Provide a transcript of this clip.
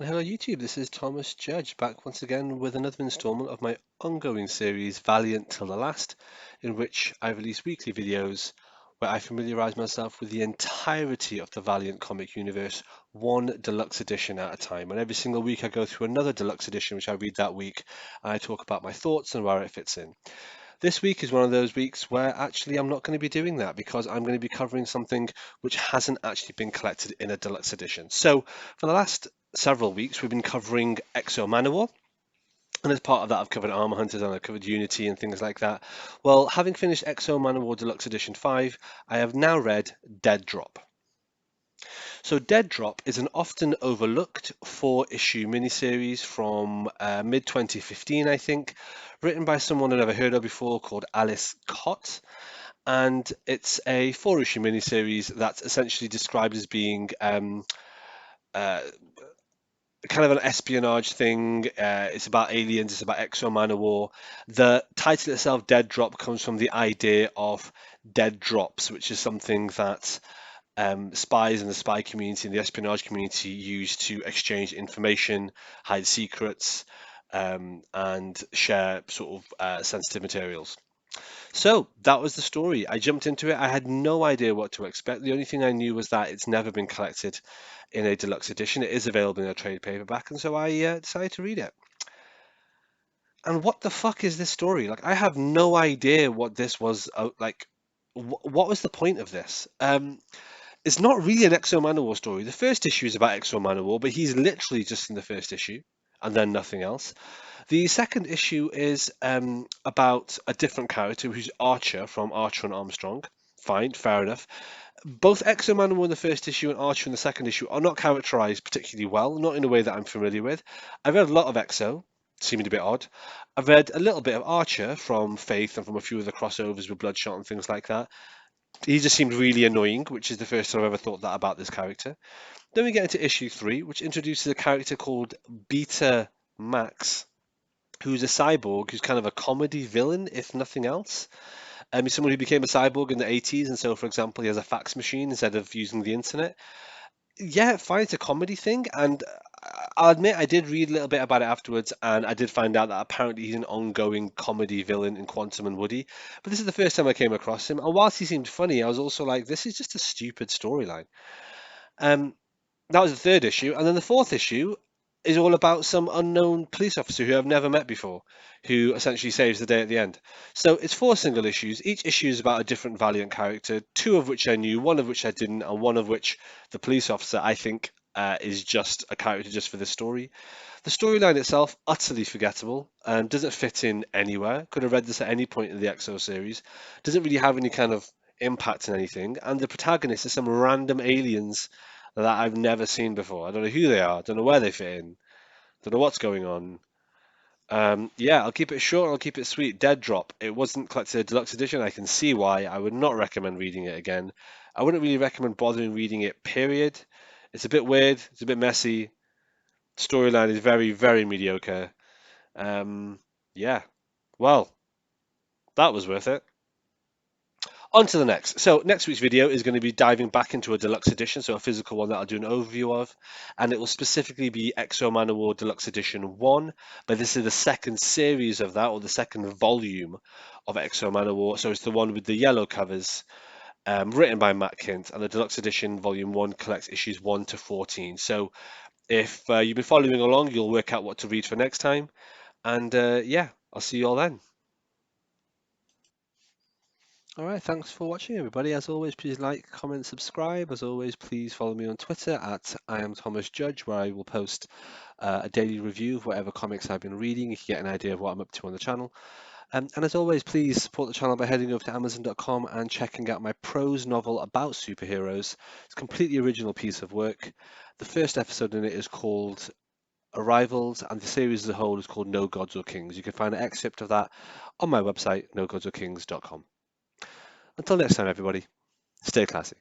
And hello YouTube, this is Thomas Judge back once again with another installment of my ongoing series Valiant Till the Last, in which I release weekly videos where I familiarize myself with the entirety of the Valiant comic universe, one deluxe edition at a time. And every single week I go through another deluxe edition which I read that week, and I talk about my thoughts and where it fits in. This week is one of those weeks where actually I'm not going to be doing that because I'm going to be covering something which hasn't actually been collected in a deluxe edition. So for the last several weeks, we've been covering Exo Manowar. And as part of that, I've covered Armor Hunters and I've covered Unity and things like that. Well, having finished Exo Manowar Deluxe Edition 5, I have now read Dead Drop. So Dead Drop is an often overlooked four-issue miniseries from mid-2015, I think, written by someone I've never heard of before called Alice Cott. And it's a four-issue miniseries that's essentially described as being uh, kind of an espionage thing. It's about aliens, it's about Exo Manowar. The title itself, Dead Drop, comes from the idea of dead drops, which is something that spies in the spy community and the espionage community use to exchange information, hide secrets, and share sort of sensitive materials. So that was the story. I jumped into it. I had no idea what to expect. The only thing I knew was that it's never been collected in a deluxe edition. It is available in a trade paperback, and so I decided to read it. And what the fuck is this story? Like, I have no idea what this was. Like, what was the point of this? It's not really an Exo Manowar story. The first issue is about Exo Manowar, but he's literally just in the first issue and then nothing else. The second issue is about a different character who's Archer from Archer and Armstrong. Fine, fair enough. Both Exo Manowar in the first issue and Archer in the second issue are not characterized particularly well, not in a way that I'm familiar with. I've read a lot of Exo, seeming a bit odd. I've read a little bit of Archer from Faith and from a few of the crossovers with Bloodshot and things like that. He just seemed really annoying, which is the first time I've ever thought that about this character. Then we get into issue 3, which introduces a character called Beta Max, who's a cyborg who's kind of a comedy villain, if nothing else. He's someone who became a cyborg in the 80s, and so, for example, he has a fax machine instead of using the internet. Yeah, fine, it's a comedy thing, and I'll admit I did read a little bit about it afterwards, and I did find out that apparently he's an ongoing comedy villain in Quantum and Woody. But this is the first time I came across him, and whilst he seemed funny, I was also like, this is just a stupid storyline. Um, that was the third issue, and then the fourth issue is all about some unknown police officer who I've never met before, who essentially saves the day at the end. So it's four single issues. Each issue is about a different Valiant character, two of which I knew, one of which I didn't, and one of which the police officer I think is just a character just for this story. The storyline itself, utterly forgettable, doesn't fit in anywhere. Could have read this at any point in the EXO series. Doesn't really have any kind of impact on anything. And the protagonist is some random aliens that I've never seen before. I don't know who they are. Don't know where they fit in. Don't know what's going on. Yeah, I'll keep it short. I'll keep it sweet. Dead Drop. It wasn't collected a deluxe edition. I can see why. I would not recommend reading it again. I wouldn't really recommend bothering reading it. Period. It's a bit weird. It's a bit messy. Storyline is very, very mediocre. Yeah. Well, that was worth it. On to the next. So next week's video is going to be diving back into a deluxe edition, so a physical one that I'll do an overview of, and it will specifically be Exo Manowar Deluxe Edition 1, but this is the second series of that, or the second volume of Exo Manowar, so it's the one with the yellow covers, written by Matt Kint, and the Deluxe Edition Volume 1 collects issues 1 to 14. So if you've been following along, you'll work out what to read for next time, and yeah, I'll see you all then. All right, thanks for watching, everybody. As always, please like, comment, subscribe. As always, please follow me on Twitter at I am Thomas Judge, where I will post a daily review of whatever comics I've been reading. You can get an idea of what I'm up to on the channel. And as always, please support the channel by heading over to Amazon.com and checking out my prose novel about superheroes. It's a completely original piece of work. The first episode in it is called Arrivals, and the series as a whole is called No Gods or Kings. You can find an excerpt of that on my website, nogodsorkings.com. Until next time, everybody, stay classy.